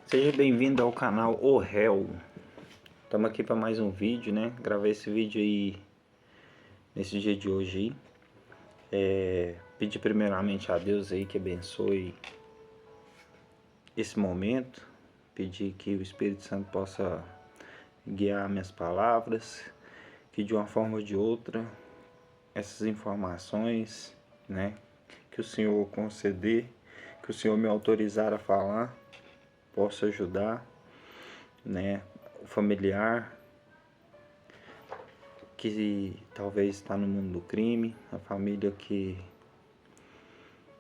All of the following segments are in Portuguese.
Seja bem-vindo ao canal O Réu. Estamos aqui para mais um vídeo, né? Gravei esse vídeo aí nesse dia de hoje aí. Pedir primeiramente a Deus aí que abençoe esse momento. Pedir que o Espírito Santo possa guiar minhas palavras, que de uma forma ou de outra essas informações, né, que o Senhor conceder, que o Senhor me autorizar a falar, possa ajudar, né, o familiar que talvez está no mundo do crime, a família que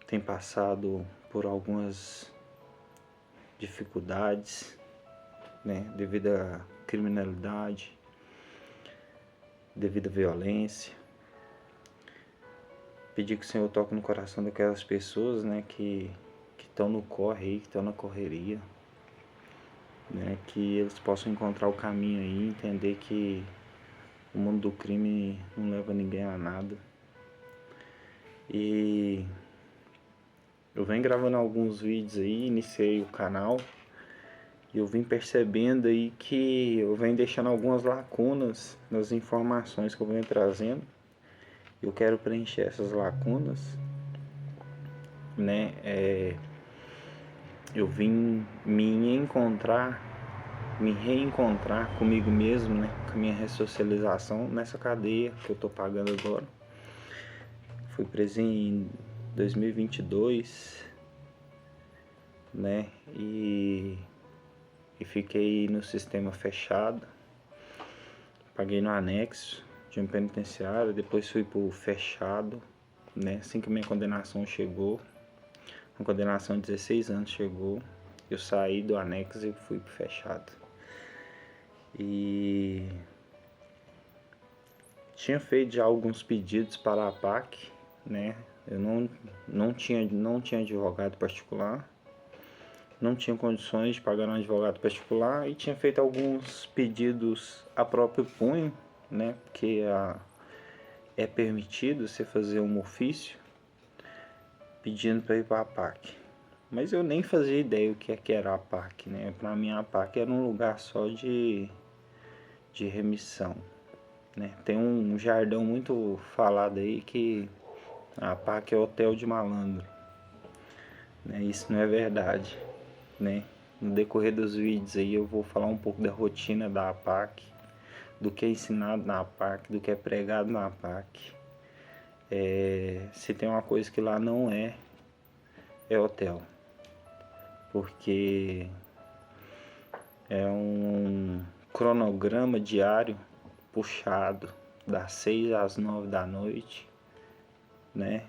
tem passado por algumas dificuldades, né, devido à criminalidade, devido à violência. Pedir que o Senhor toque no coração daquelas pessoas, né, que estão no corre aí, que estão na correria, né, que eles possam encontrar o caminho aí, entender que o mundo do crime não leva ninguém a nada. E eu venho gravando alguns vídeos aí, iniciei o canal e eu vim percebendo aí que eu venho deixando algumas lacunas nas informações que eu venho trazendo. Eu quero preencher essas lacunas, né? Eu vim me reencontrar comigo mesmo, né? Com a minha ressocialização nessa cadeia que eu tô pagando agora. Fui preso em 2022, né? E fiquei no sistema fechado. Paguei no anexo de um penitenciário, depois fui pro fechado, né? Assim que minha condenação chegou, uma condenação de 16 anos chegou, eu saí do anexo e fui pro fechado. E tinha feito já alguns pedidos para a PAC, né? Eu não tinha advogado particular, não tinha condições de pagar um advogado particular e tinha feito alguns pedidos a próprio punho, né? Porque é permitido você fazer um ofício pedindo para ir para a PAC. Mas eu nem fazia ideia o que era a PAC, né? Para mim a PAC era um lugar só de remissão, né? Tem um jardão muito falado aí que a PAC é hotel de malandro, né? Isso não é verdade, né? No decorrer dos vídeos aí eu vou falar um pouco da rotina da APAC, do que é ensinado na APAC, do que é pregado na APAC. Se tem uma coisa que lá não é hotel, porque é um cronograma diário puxado das 6 às 9 da noite, né?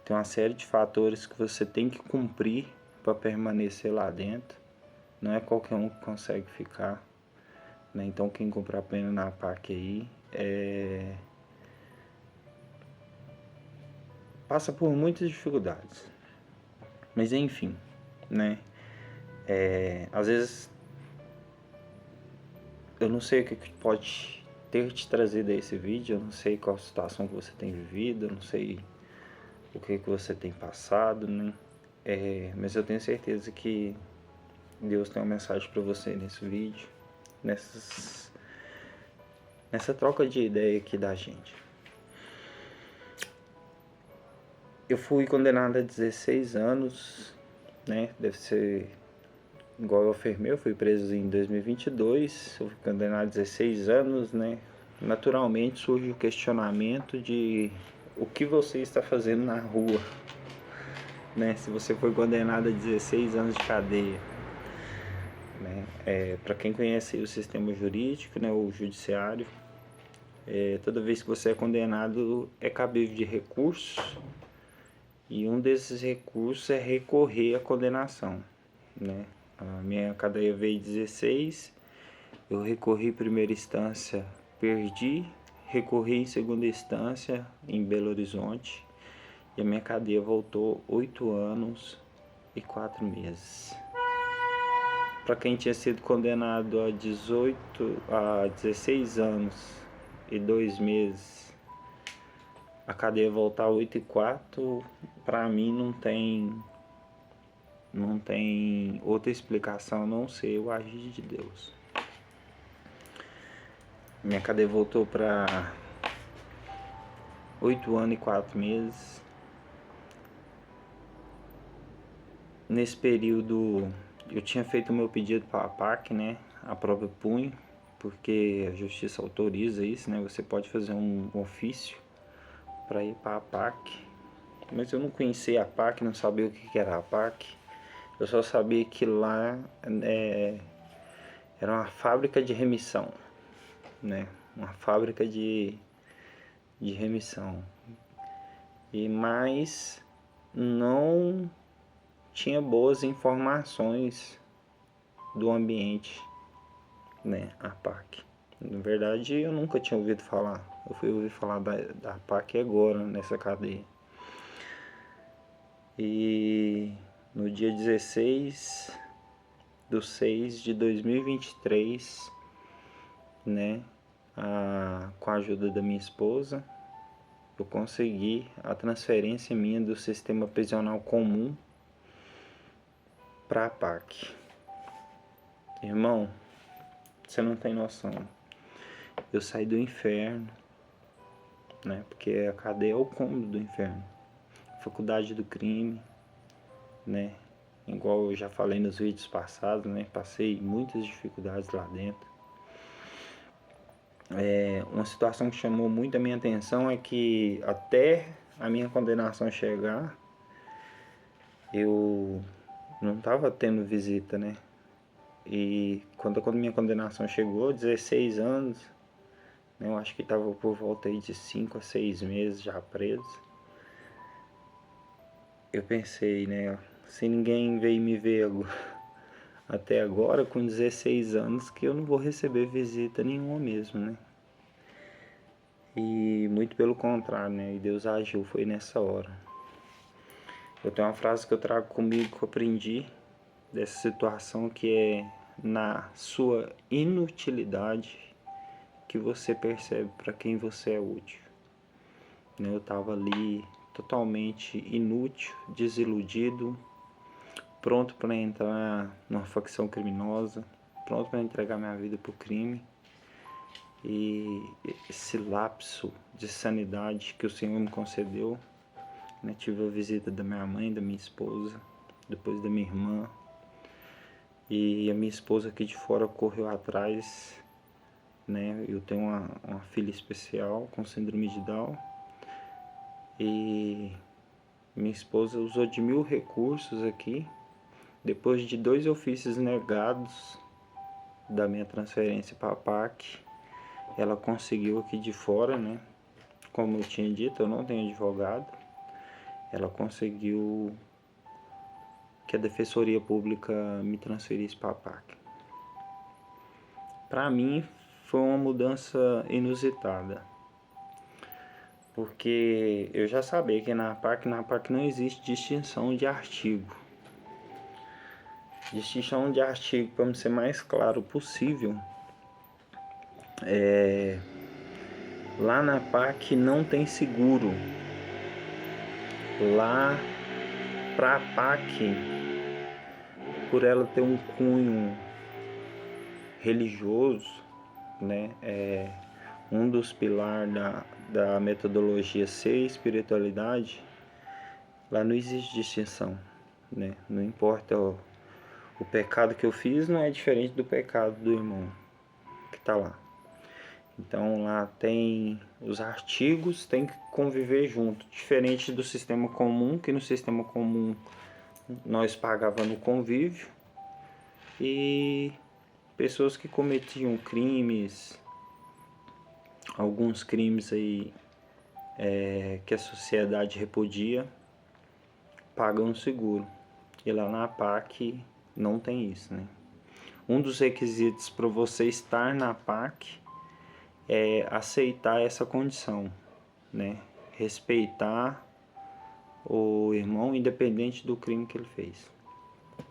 Tem uma série de fatores que você tem que cumprir para permanecer lá dentro. Não é qualquer um que consegue ficar, né? Então quem comprar pena na PAC aí passa por muitas dificuldades. Mas enfim, né? Às vezes eu não sei o que pode ter te trazido a esse vídeo, eu não sei qual situação que você tem vivido, eu não sei o que você tem passado, né? Mas eu tenho certeza que Deus tem uma mensagem para você nesse vídeo, nessa troca de ideia aqui da gente. Eu fui condenado a 16 anos, né? Deve ser igual eu afirmei, eu fui preso em 2022, eu fui condenado a 16 anos, né? Naturalmente surge o questionamento de o que você está fazendo na rua, né? Se você foi condenado a 16 anos de cadeia, né? Para quem conhece o sistema jurídico, né? O judiciário, toda vez que você é condenado é cabível de recurso, e um desses recursos é recorrer à condenação, né? A minha cadeia veio 16, eu recorri em primeira instância, perdi, recorri em segunda instância em Belo Horizonte e a minha cadeia voltou 8 anos e 4 meses. Para quem tinha sido condenado a 16 anos e 2 meses, a cadeia voltar 8 e 4, para mim não Não tem outra explicação a não ser o agir de Deus. Minha cadeia voltou para 8 anos e 4 meses. Nesse período eu tinha feito o meu pedido para a PAC, né? A própria punho, porque a justiça autoriza isso, né? Você pode fazer um ofício para ir para a PAC. Mas eu não conhecia a PAC, não sabia o que era a PAC. Eu só sabia que lá era uma fábrica de remissão, né? Uma fábrica de remissão. Mas não tinha boas informações do ambiente, né? A PAC. Na verdade, eu nunca tinha ouvido falar. Eu fui ouvir falar da PAC agora, nessa cadeia. E no dia 16/6/2023, né, com a ajuda da minha esposa, eu consegui a transferência minha do sistema prisional comum para a PAC. Irmão, você não tem noção. Eu saí do inferno, né, porque a cadeia é o cúmulo do inferno. Faculdade do crime, né? Igual eu já falei nos vídeos passados, né? Passei muitas dificuldades lá dentro. Uma situação que chamou muito a minha atenção é que até a minha condenação chegar, eu não estava tendo visita, né? E quando a minha condenação chegou, 16 anos, né? Eu acho que estava por volta aí de 5 a 6 meses já preso. Eu pensei, né? Se ninguém veio me ver até agora, com 16 anos, que eu não vou receber visita nenhuma mesmo, né? E muito pelo contrário, né? E Deus agiu, foi nessa hora. Eu tenho uma frase que eu trago comigo, que eu aprendi dessa situação, que é: na sua inutilidade que você percebe para quem você é útil. Eu estava ali totalmente inútil, desiludido, pronto para entrar numa facção criminosa, pronto para entregar minha vida para o crime. E esse lapso de sanidade que o Senhor me concedeu, né? Tive a visita da minha mãe, da minha esposa, depois da minha irmã, e a minha esposa aqui de fora correu atrás, né? Eu tenho uma filha especial com síndrome de Down, e minha esposa usou de 1000 recursos aqui. Depois de 2 ofícios negados da minha transferência para a PAC, ela conseguiu aqui de fora, né? Como eu tinha dito, eu não tenho advogado. Ela conseguiu que a Defensoria Pública me transferisse para a PAC. Para mim foi uma mudança inusitada, porque eu já sabia que na PAC não existe distinção de artigo. Distinção de artigo, para ser mais claro possível, lá na PAC não tem seguro. Lá, para a PAC, por ela ter um cunho religioso, né, um dos pilares da metodologia ser espiritualidade, lá não existe distinção, né? Não importa o pecado que eu fiz, não é diferente do pecado do irmão que está lá. Então lá tem os artigos, tem que conviver junto, diferente do sistema comum, que no sistema comum nós pagávamos no convívio, e pessoas que cometiam crimes, alguns crimes aí que a sociedade repudia, pagam seguro. E lá na PAC não tem isso, né? Um dos requisitos para você estar na PAC é aceitar essa condição, né? Respeitar o irmão independente do crime que ele fez,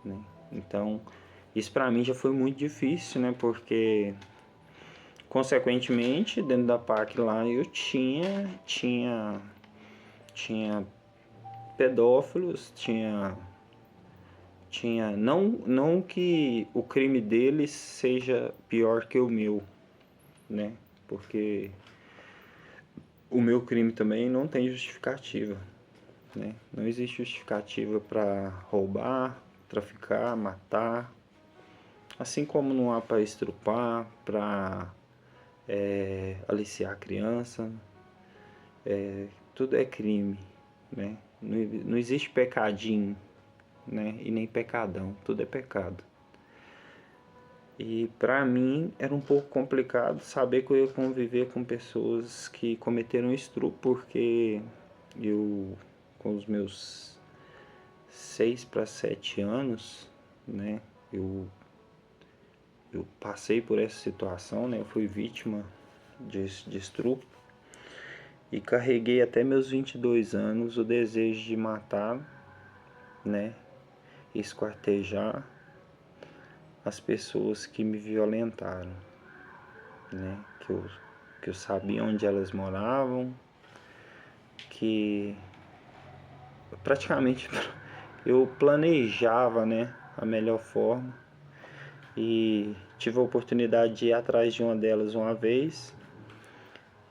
né? Então, isso para mim já foi muito difícil, né? Porque, consequentemente, dentro da PAC lá eu tinha pedófilos, tinha tinha, não que o crime deles seja pior que o meu, né? Porque o meu crime também não tem justificativa, né? Não existe justificativa para roubar, traficar, matar, assim como não há para estrupar, para aliciar a criança, tudo é crime, né? Não existe pecadinho, né? E nem pecadão, tudo é pecado. E para mim era um pouco complicado saber que eu ia conviver com pessoas que cometeram estupro, porque eu, com os meus 6 para 7 anos, né, eu passei por essa situação, né, eu fui vítima de estupro e carreguei até meus 22 anos o desejo de matar, né, esquartejar as pessoas que me violentaram, né, que eu sabia onde elas moravam, que praticamente eu planejava, né, a melhor forma, e tive a oportunidade de ir atrás de uma delas uma vez,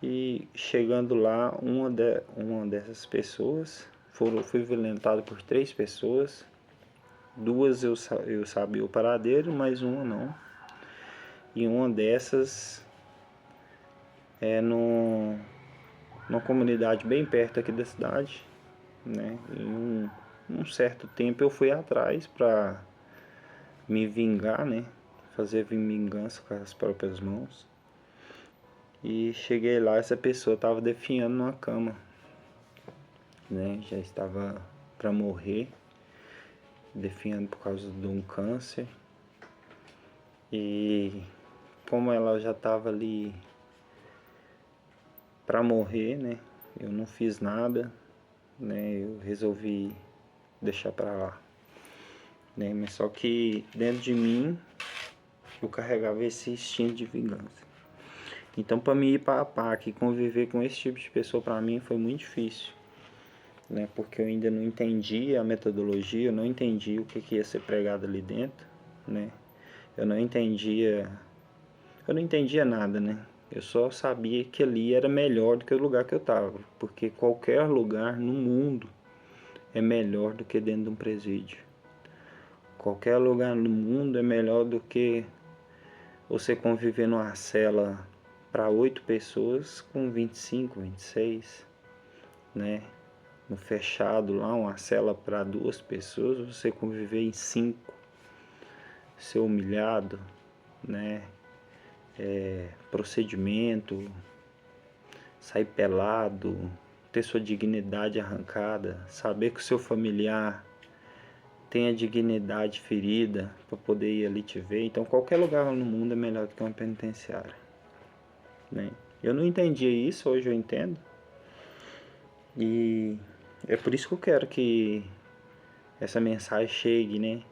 e chegando lá, uma dessas pessoas fui violentado por 3 pessoas. Duas eu sabia o paradeiro, mas uma não. E uma dessas é numa comunidade bem perto aqui da cidade, né? Em um certo tempo eu fui atrás para me vingar, né? Fazer vingança com as próprias mãos. E cheguei lá, essa pessoa estava definhando numa cama, né? Já estava para morrer, definhando por causa de um câncer. E como ela já estava ali para morrer, né? Eu não fiz nada, né? Eu resolvi deixar para lá, né? Mas só que dentro de mim eu carregava esse instinto de vingança. Então, para mim ir para a PAC e conviver com esse tipo de pessoa, para mim foi muito difícil, né? Porque eu ainda não entendia a metodologia, eu não entendia o que ia ser pregado ali dentro, né? Eu não entendia nada, né? Eu só sabia que ali era melhor do que o lugar que eu estava, porque qualquer lugar no mundo é melhor do que dentro de um presídio. Qualquer lugar no mundo é melhor do que você conviver numa cela para 8 pessoas com 25, 26, né? No fechado lá, uma cela para 2 pessoas, você conviver em 5, ser humilhado, né? Procedimento, sair pelado, ter sua dignidade arrancada, saber que o seu familiar tem a dignidade ferida para poder ir ali te ver. Então qualquer lugar no mundo é melhor do que uma penitenciária, né? Eu não entendia isso, hoje eu entendo. E é por isso que eu quero que essa mensagem chegue, né?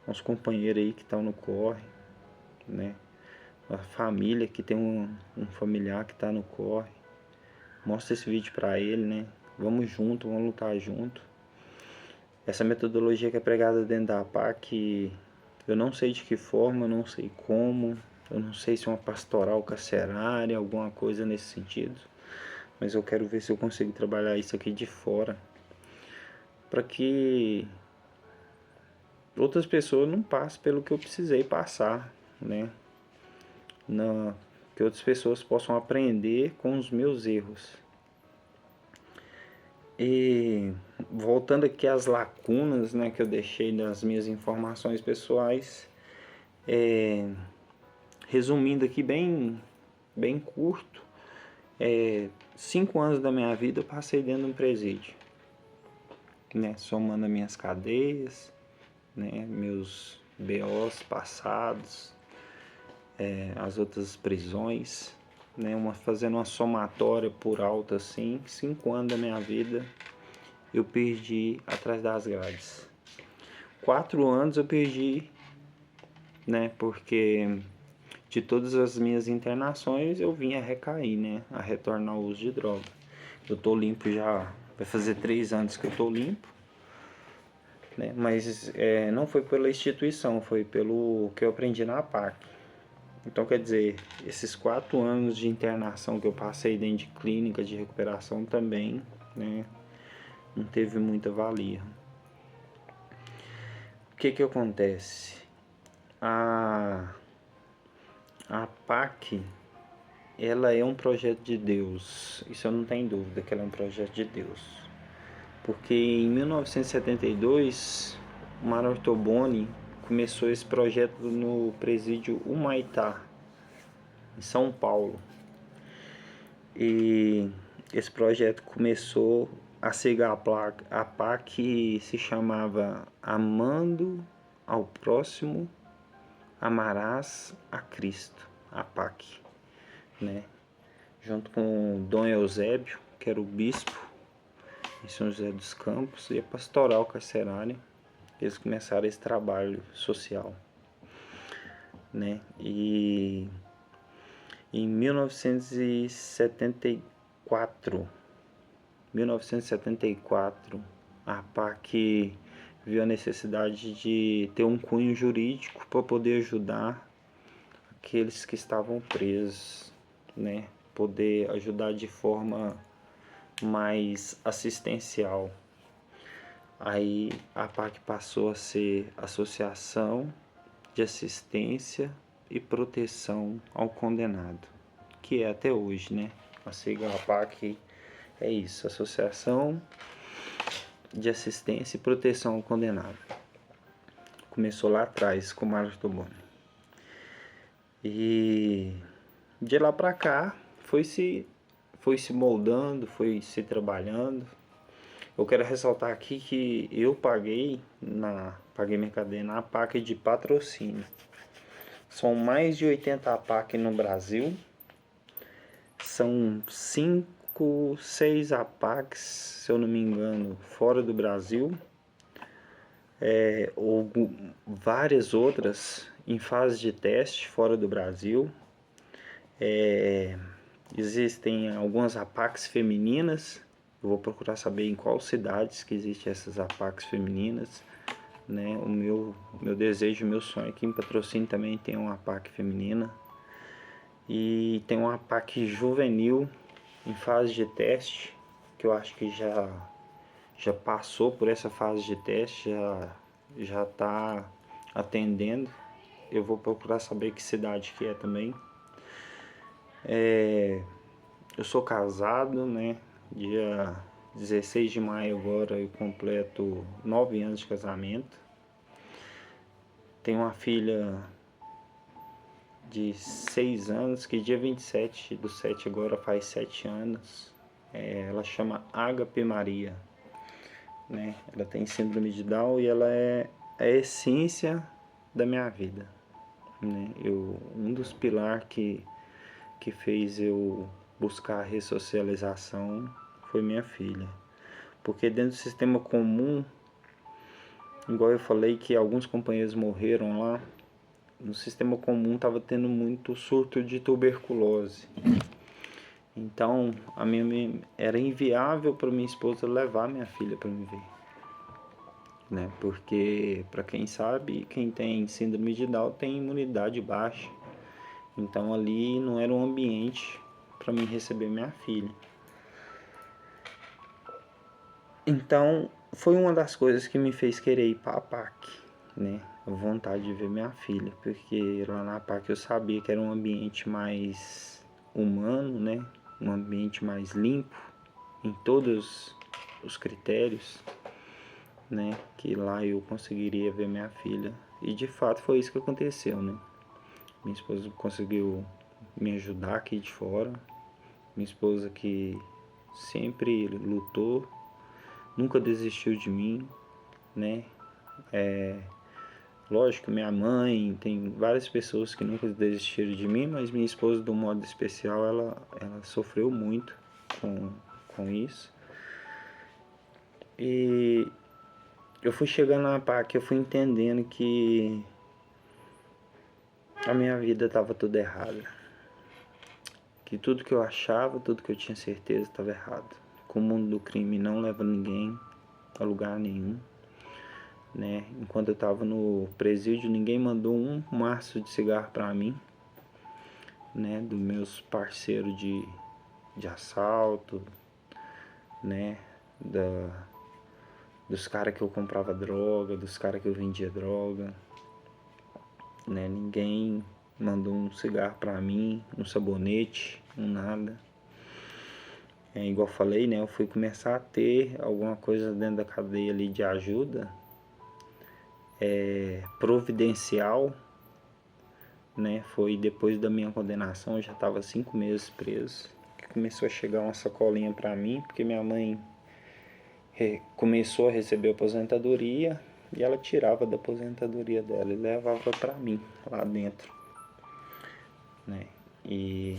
Aos companheiros aí que estão no corre, né? A família que tem um familiar que está no corre. Mostra esse vídeo para ele, né? Vamos junto, vamos lutar junto. Essa metodologia que é pregada dentro da PAC, eu não sei de que forma, eu não sei como, eu não sei se é uma pastoral carcerária, alguma coisa nesse sentido, mas eu quero ver se eu consigo trabalhar isso aqui de fora, para que outras pessoas não passem pelo que eu precisei passar, né? Que outras pessoas possam aprender com os meus erros. E voltando aqui às lacunas, né, que eu deixei das minhas informações pessoais, resumindo aqui bem curto, 5 anos da minha vida eu passei dentro de um presídio, né, somando as minhas cadeias, né, meus BOs passados, as outras prisões, né, fazendo uma somatória por alto assim, 5 anos da minha vida eu perdi atrás das grades. 4 anos eu perdi, né, porque de todas as minhas internações eu vim a recair, né, a retornar ao uso de droga. Eu tô limpo já, vai fazer 3 anos que eu tô limpo, né? Mas não foi pela instituição, foi pelo que eu aprendi na PAC. Então, quer dizer, esses 4 anos de internação que eu passei dentro de clínica de recuperação também, né, não teve muita valia. O que acontece? A PAC, ela é um projeto de Deus. Isso eu não tenho dúvida que ela é um projeto de Deus. Porque em 1972, o Mário Ortoboni começou esse projeto no presídio Humaitá, em São Paulo. E esse projeto começou a seguir a PAC se chamava Amando ao Próximo, Amarás a Cristo, a PAC, né? Junto com Dom Eusébio, que era o bispo em São José dos Campos, e a pastoral carcerária, eles começaram esse trabalho social, né? E em 1974, a PAC viu a necessidade de ter um cunho jurídico para poder ajudar aqueles que estavam presos, né? Poder ajudar de forma mais assistencial. Aí a PAC passou a ser Associação de Assistência e Proteção ao Condenado, que é até hoje, né? A sigla PAC é isso, Associação de Assistência e Proteção ao Condenado. Começou lá atrás com o Mário Ortoboni. E de lá pra cá foi se moldando, foi se trabalhando. Eu quero ressaltar aqui que eu paguei minha cadeia na PAC de patrocínio. São mais de 80 APAC no Brasil. São 5, 6 APACs, se eu não me engano, fora do Brasil. Ou várias outras em fase de teste fora do Brasil. Existem algumas APACs femininas. Eu vou procurar saber em quais cidades que existem essas APACs femininas, né? O meu desejo, o meu sonho é que em Patrocínio também tenha uma APAC feminina. E tem uma APAC juvenil em fase de teste, que eu acho que já passou por essa fase de teste, já está atendendo. Eu vou procurar saber que cidade que é também. Eu sou casado, né? Dia 16 de maio agora eu completo 9 anos de casamento. Tenho uma filha de 6 anos, que dia 27/7 agora faz 7 anos. Ela chama Ágape Maria, né? Ela tem síndrome de Down e ela é a essência da minha vida, né? Um dos pilares que fez eu buscar a ressocialização foi minha filha. Porque dentro do sistema comum, igual eu falei que alguns companheiros morreram lá, no sistema comum estava tendo muito surto de tuberculose. Então, era inviável para minha esposa levar minha filha para me ver, né? Porque, para quem sabe, quem tem síndrome de Down tem imunidade baixa. Então, ali não era um ambiente para mim receber minha filha. Então, foi uma das coisas que me fez querer ir para a PAC, né? A vontade de ver minha filha, porque lá na PAC eu sabia que era um ambiente mais humano, né? Um ambiente mais limpo em todos os critérios, né? Que lá eu conseguiria ver minha filha. E de fato foi isso que aconteceu, né? Minha esposa conseguiu me ajudar aqui de fora. Minha esposa que sempre lutou, nunca desistiu de mim, né? Lógico, minha mãe, tem várias pessoas que nunca desistiram de mim, mas minha esposa, de um modo especial, ela sofreu muito com isso. E eu fui chegando na PAC, eu fui entendendo que a minha vida estava tudo errada. Que tudo que eu achava, tudo que eu tinha certeza estava errado. Que o mundo do crime não leva ninguém a lugar nenhum. né? Enquanto eu estava no presídio, ninguém mandou um maço de cigarro para mim, né? Dos meus parceiros de assalto, né? Dos caras que eu comprava droga, dos caras que eu vendia droga, né? Ninguém mandou um cigarro para mim, um sabonete, um nada. Igual eu falei, né? Eu fui começar a ter alguma coisa dentro da cadeia ali de ajuda providencial, né? Foi depois da minha condenação, eu já estava 5 meses preso, que começou a chegar uma sacolinha para mim, porque minha mãe começou a receber aposentadoria e ela tirava da aposentadoria dela e levava para mim lá dentro, né? E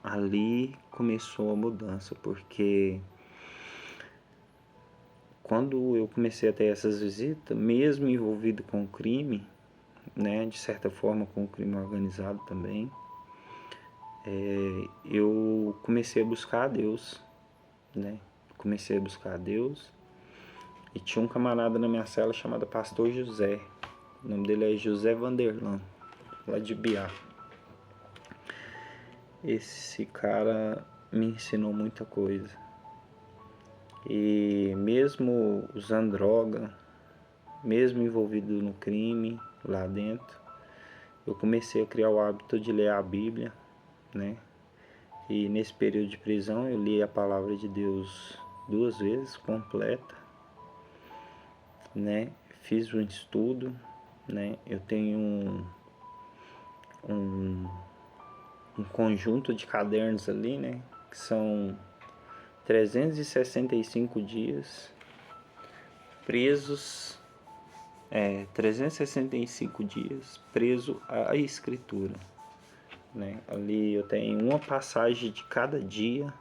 ali começou a mudança, porque quando eu comecei a ter essas visitas, mesmo envolvido com crime, né, de certa forma com o crime organizado também, eu comecei a buscar a Deus, né? Comecei a buscar a Deus e tinha um camarada na minha cela chamado Pastor José. O nome dele é José Vanderlan, lá de Biá. Esse cara me ensinou muita coisa. E mesmo usando droga, mesmo envolvido no crime lá dentro, eu comecei a criar o hábito de ler a Bíblia, né? E nesse período de prisão eu li a palavra de Deus 2 vezes completa, né? Fiz um estudo, né? Eu tenho um, um conjunto de cadernos ali, né? Que são 365 dias presos, 365 dias preso à escritura, né? Ali eu tenho uma passagem de cada dia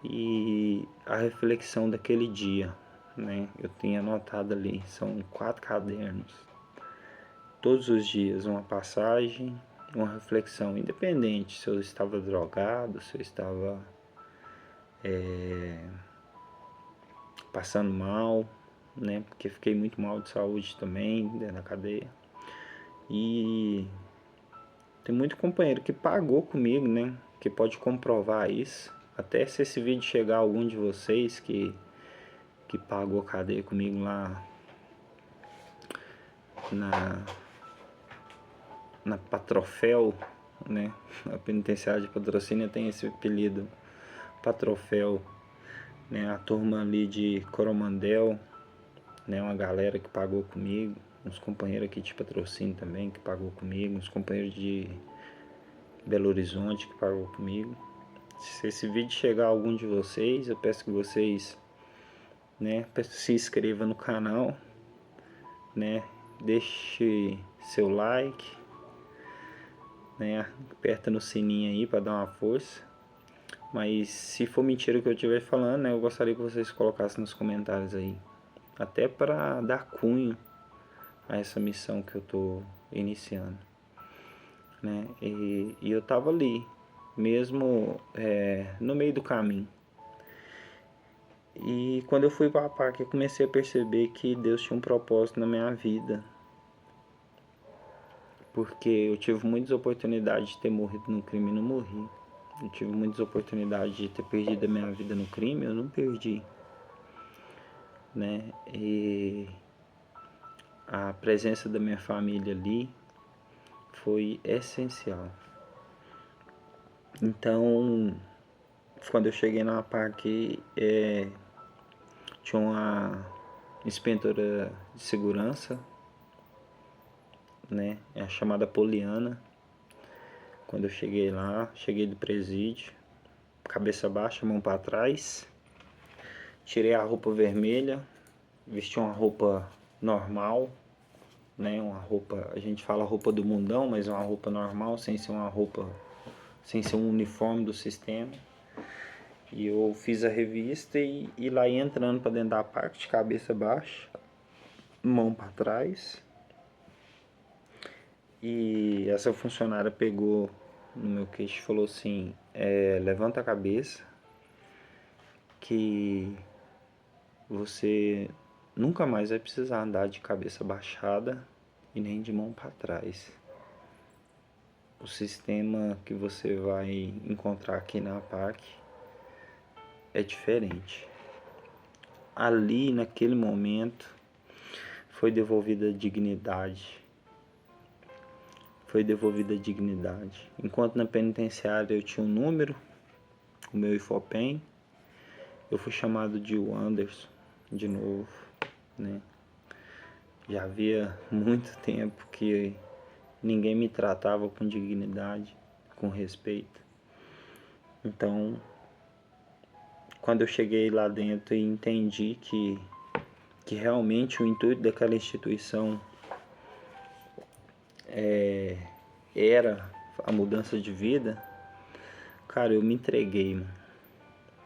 e a reflexão daquele dia, né? Eu tinha anotado ali, são 4 cadernos. Todos os dias uma passagem, uma reflexão, independente se eu estava drogado, se eu estava passando mal, né? Porque fiquei muito mal de saúde também dentro da cadeia. E tem muito companheiro que pagou comigo, né? Que pode comprovar isso. Até se esse vídeo chegar a algum de vocês que pagou a cadeia comigo lá na Patrofel, né? A penitenciária de Patrocínio tem esse apelido, Patrofel, né? A turma ali de Coromandel, né? Uma galera que pagou comigo, uns companheiros aqui de Patrocínio também que pagou comigo, uns companheiros de Belo Horizonte que pagou comigo. Se esse vídeo chegar a algum de vocês, eu peço que vocês, né, se inscrevam no canal, né? Deixe seu like, né? Aperta no sininho aí para dar uma força. Mas se for mentira o que eu estiver falando, né, eu gostaria que vocês colocassem nos comentários aí. Até para dar cunho a essa missão que eu tô iniciando, né? E eu tava ali, mesmo no meio do caminho. E quando eu fui para a PAC, eu comecei a perceber que Deus tinha um propósito na minha vida. Porque eu tive muitas oportunidades de ter morrido no crime e não morri. Eu tive muitas oportunidades de ter perdido a minha vida no crime, eu não perdi, né? E a presença da minha família ali foi essencial. Então, quando eu cheguei na PAC, tinha uma inspetora de segurança, né? É a chamada Poliana. Quando eu cheguei lá, cheguei do presídio, cabeça baixa, mão para trás, tirei a roupa vermelha, vesti uma roupa normal, né? Uma roupa, a gente fala roupa do mundão, mas é uma roupa normal, sem ser uma roupa, sem ser um uniforme do sistema. E eu fiz a revista e lá ia entrando para dentro da parte, de cabeça baixa, mão para trás. E essa funcionária pegou no meu queixo e falou assim: levanta a cabeça, que você nunca mais vai precisar andar de cabeça baixada e nem de mão para trás. O sistema que você vai encontrar aqui na APAC é diferente. Ali, naquele momento, foi devolvida a dignidade. Foi devolvida a dignidade. Enquanto na penitenciária eu tinha um número, o meu IFOPEM, eu fui chamado de Anderson de novo, né? Já havia muito tempo que ninguém me tratava com dignidade, com respeito. Então, quando eu cheguei lá dentro e entendi que realmente o intuito daquela instituição era a mudança de vida, cara, eu me entreguei, mano.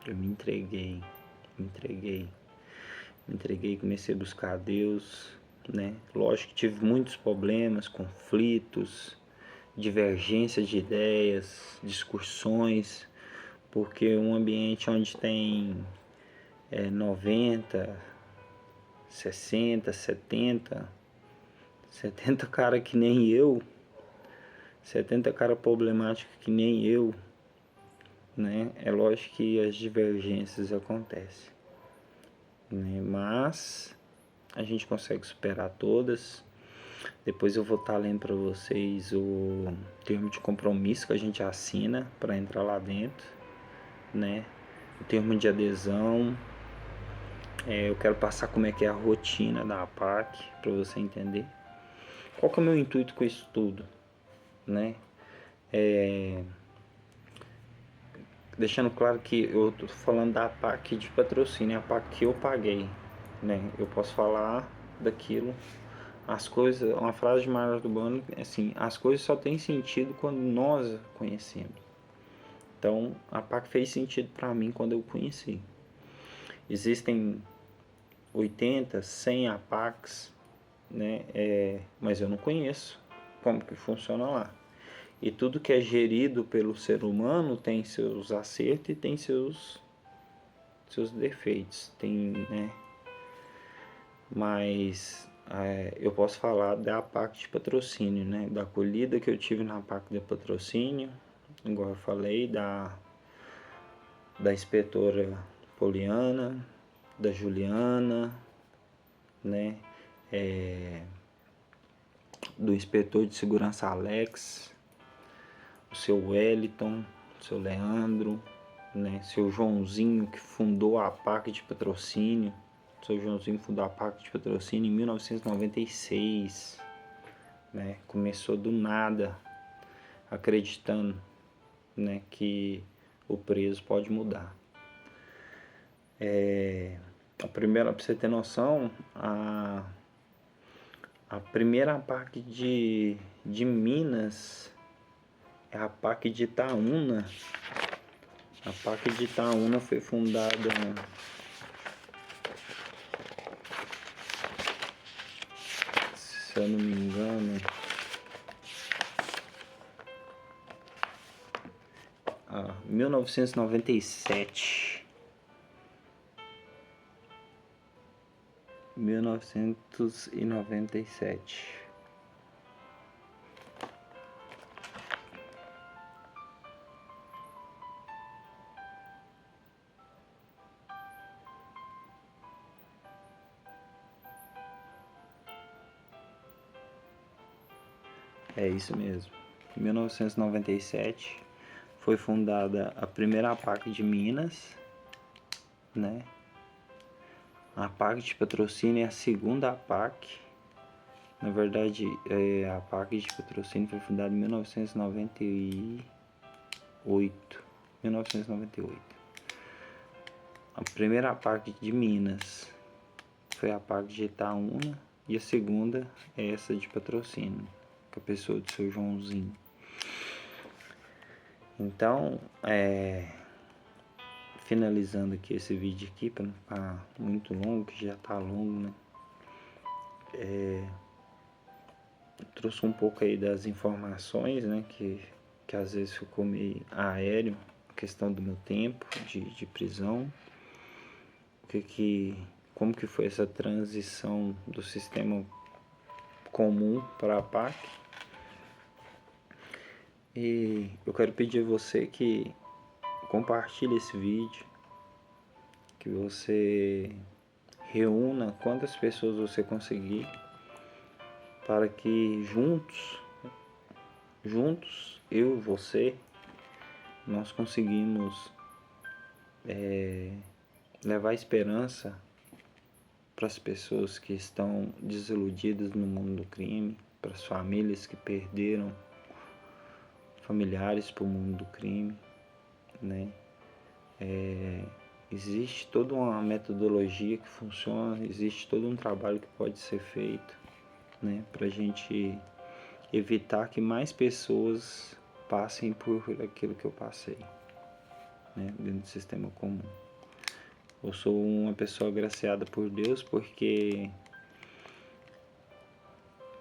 Eu me entreguei, comecei a buscar a Deus, né? Lógico que tive muitos problemas, conflitos, divergências de ideias, discussões, porque um ambiente onde tem 90, 60, 70 cara que nem eu, 70 cara problemático que nem eu, né? É lógico que as divergências acontecem, né? Mas a gente consegue superar todas. Depois eu vou estar lendo para vocês o termo de compromisso que a gente assina para entrar lá dentro, né? O termo de adesão. Eu quero passar como é que é a rotina da APAC para você entender. Qual que é o meu intuito com isso tudo, né? Deixando claro que eu tô falando da APAC de patrocínio, a APAC que eu paguei, né? Eu posso falar daquilo. As coisas, uma frase de Marcos Urbano é assim: as coisas só têm sentido quando nós a conhecemos. Então, a APAC fez sentido para mim quando eu conheci. Existem 80, 100 APACs, né? Mas eu não conheço como que funciona lá. E tudo que é gerido pelo ser humano tem seus acertos e tem seus defeitos, tem, né? Mas eu posso falar da APAC de patrocínio, né? Da acolhida que eu tive na APAC de patrocínio, igual eu falei, da inspetora Poliana, da Juliana, né? Do inspetor de segurança Alex, o seu Wellington, o seu Leandro, né? Seu Joãozinho, que fundou a APAC de patrocínio. O seu Joãozinho fundou a APAC de patrocínio em 1996, né? Começou do nada, acreditando, né, que o preso pode mudar. A primeira, pra você ter noção, a primeira APAC de Minas é a APAC de Itaúna. A APAC de Itaúna foi fundada se eu não me engano, 1997. 1997. É isso mesmo. Em 1997 foi fundada a primeira APAC de Minas, né? A APAC de patrocínio é a segunda APAC. Na verdade, a APAC de patrocínio foi fundada em 1998. 1998. A primeira APAC de Minas foi a APAC de Itaúna e a segunda é essa de patrocínio, com a pessoa do seu Joãozinho. Então, finalizando aqui esse vídeo aqui, para não ficar muito longo, que já tá longo, né? Trouxe um pouco aí das informações, né? Que às vezes ficou meio aéreo, a questão do meu tempo de prisão, como que foi essa transição do sistema comum para a PAC. E eu quero pedir a você que compartilhe esse vídeo, que você reúna quantas pessoas você conseguir, para que juntos, eu e você, nós conseguimos levar esperança para as pessoas que estão desiludidas no mundo do crime, para as famílias que perderam familiares para o mundo do crime, né? Existe toda uma metodologia que funciona, existe todo um trabalho que pode ser feito, né, para a gente evitar que mais pessoas passem por aquilo que eu passei, né, dentro do sistema comum. Eu sou uma pessoa agraciada por Deus porque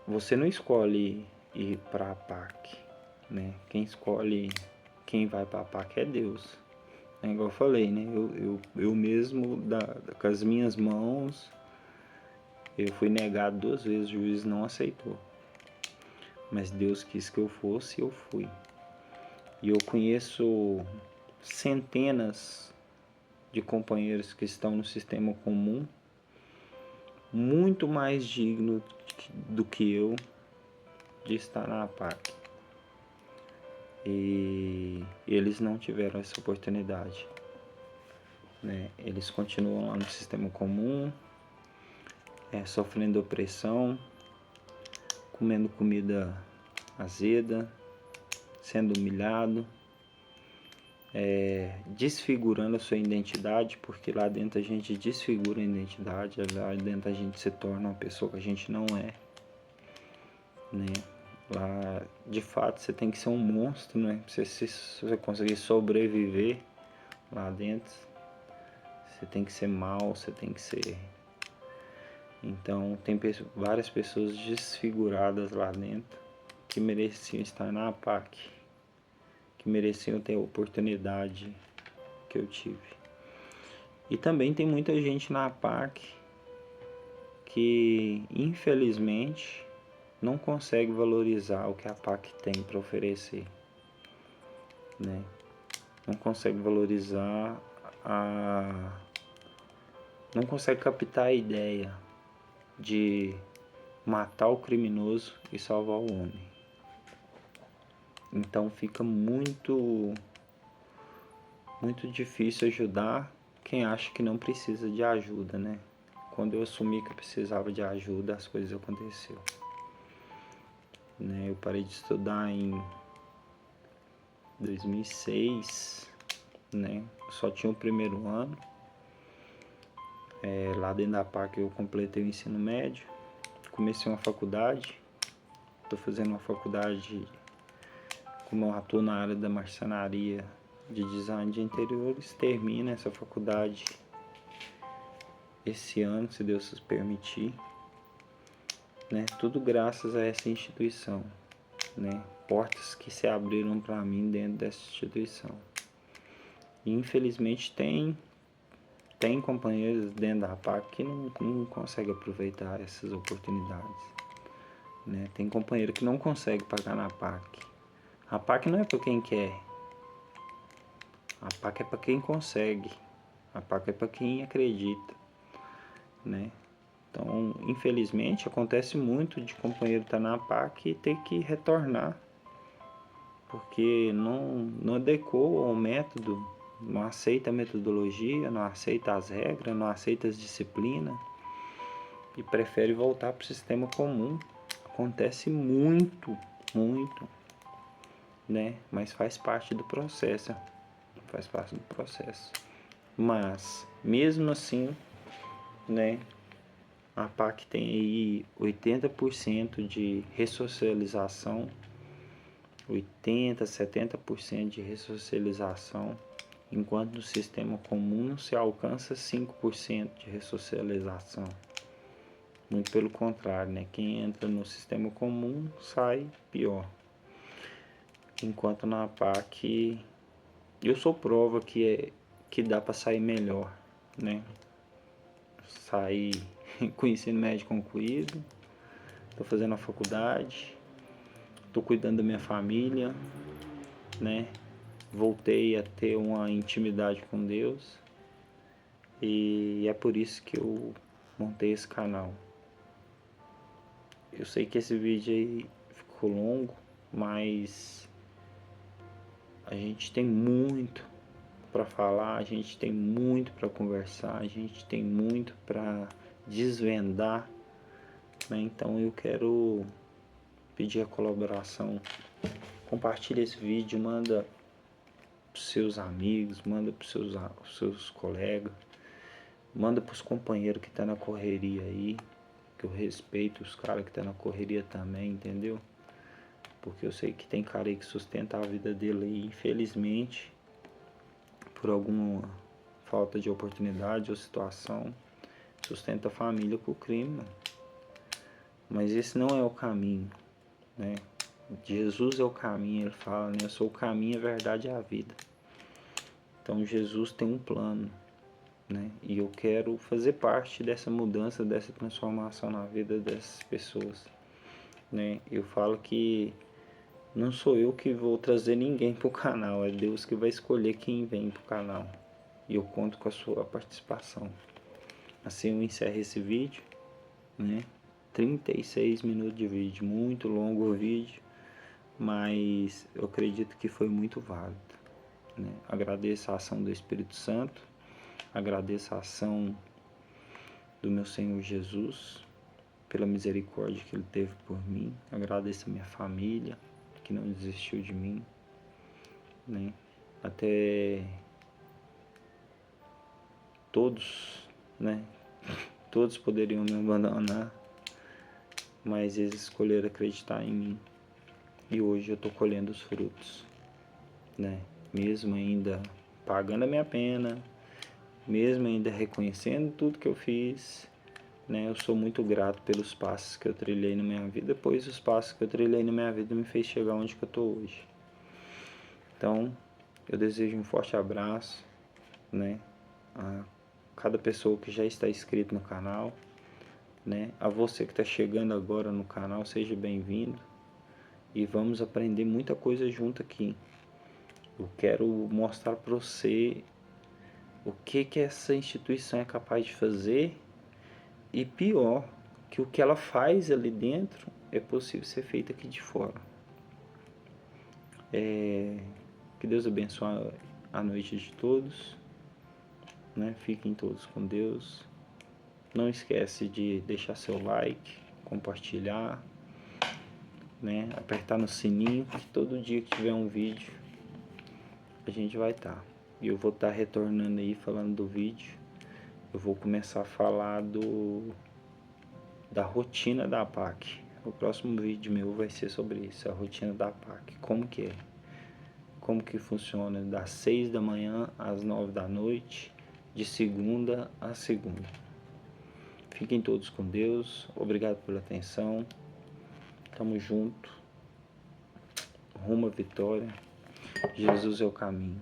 você não escolhe ir para a PAC, né? Quem escolhe quem vai para a PAC é Deus. É igual eu falei, né? Eu mesmo, com as minhas mãos, eu fui negado 2 vezes, o juiz não aceitou. Mas Deus quis que eu fosse e eu fui. E eu conheço centenas de companheiros que estão no sistema comum, muito mais digno do que eu de estar na PAC. E eles não tiveram essa oportunidade, né? Eles continuam lá no sistema comum, sofrendo opressão, comendo comida azeda, sendo humilhado, desfigurando a sua identidade, porque lá dentro a gente desfigura a identidade, lá dentro a gente se torna uma pessoa que a gente não é, né? Lá, de fato, você tem que ser um monstro, né? Se você conseguir sobreviver lá dentro, você tem que ser mal, você tem que ser... Então, tem várias pessoas desfiguradas lá dentro que mereciam estar na PAC, que mereciam ter a oportunidade que eu tive. E também tem muita gente na PAC que, infelizmente, não consegue valorizar o que a PAC tem para oferecer, né? Não consegue valorizar não consegue captar a ideia de matar o criminoso e salvar o homem. Então fica muito difícil ajudar quem acha que não precisa de ajuda, né? Quando eu assumi que eu precisava de ajuda, as coisas aconteceram, né? Eu parei de estudar em 2006, né? Eu só tinha o primeiro ano. Lá dentro da PAC eu completei o ensino médio, comecei uma faculdade, estou fazendo uma faculdade, como eu atuo na área da marcenaria, de design de interiores, termino essa faculdade esse ano, se Deus permitir, né? Tudo graças a essa instituição, né? Portas que se abriram para mim dentro dessa instituição. E, infelizmente tem companheiros dentro da PAC que não conseguem aproveitar essas oportunidades, né? Tem companheiro que não consegue pagar na PAC. A PAC não é para quem quer. A PAC é para quem consegue. A PAC é para quem acredita, né? Então, infelizmente, acontece muito de companheiro estar na PAC e ter que retornar, porque não adequou ao método, não aceita a metodologia, não aceita as regras, não aceita as disciplinas e prefere voltar para o sistema comum. Acontece muito, né? Mas faz parte do processo, Mas, mesmo assim, né? A PAC tem aí 80% de ressocialização, 80, 70% de ressocialização, enquanto no sistema comum se alcança 5% de ressocialização. Muito pelo contrário, né? Quem entra no sistema comum sai pior. Enquanto na PAC eu sou prova que dá para sair melhor, né? saí com o ensino médio concluído, estou fazendo a faculdade, estou cuidando da minha família, né? Voltei a ter uma intimidade com Deus e é por isso que eu montei esse canal. Eu sei que esse vídeo aí ficou longo, mas a gente tem muito para falar, a gente tem muito para conversar, a gente tem muito para desvendar, né? Então eu quero pedir a colaboração. Compartilha esse vídeo, manda para seus amigos, manda para seus colegas, manda para os companheiros que estão na correria aí, que eu respeito os caras que estão na correria também, entendeu? Porque eu sei que tem cara aí que sustenta a vida dele aí, infelizmente, por alguma falta de oportunidade ou situação, sustenta a família com o crime, mano. Mas esse não é o caminho, né? Jesus é o caminho, ele fala, né? Eu sou o caminho, a verdade e a vida. Então Jesus tem um plano, né? E eu quero fazer parte dessa mudança, dessa transformação na vida dessas pessoas, né? Eu falo que não sou eu que vou trazer ninguém pro canal, é Deus que vai escolher quem vem pro canal. E eu conto com a sua participação. Assim eu encerro esse vídeo, né? 36 minutos de vídeo, muito longo o vídeo, mas eu acredito que foi muito válido, né? Agradeço a ação do Espírito Santo, agradeço a ação do meu Senhor Jesus, pela misericórdia que Ele teve por mim, agradeço a minha família, que não desistiu de mim, né? Até todos, né? Todos poderiam me abandonar, mas eles escolheram acreditar em mim. E hoje eu estou colhendo os frutos, né? Mesmo ainda pagando a minha pena, mesmo ainda reconhecendo tudo que eu fiz, né? Eu sou muito grato pelos passos que eu trilhei na minha vida, pois os passos que eu trilhei na minha vida me fez chegar onde que eu estou hoje. Então, eu desejo um forte abraço, né? A cada pessoa que já está inscrito no canal, né? A você que está chegando agora no canal, seja bem-vindo. E vamos aprender muita coisa junto aqui. Eu quero mostrar para você o que essa instituição é capaz de fazer e pior, que o que ela faz ali dentro é possível ser feito aqui de fora. Que Deus abençoe a noite de todos, né? Fiquem todos com Deus. Não esquece de deixar seu like, compartilhar, né? Apertar no sininho, que todo dia que tiver um vídeo a gente vai estar. E eu vou estar retornando aí falando do vídeo. Eu vou começar a falar da rotina da APAC. O próximo vídeo meu vai ser sobre isso, a rotina da APAC. Como que é? Como que funciona das 6 da manhã às 9 da noite, de segunda a segunda. Fiquem todos com Deus. Obrigado pela atenção. Tamo junto. Rumo à vitória. Jesus é o caminho.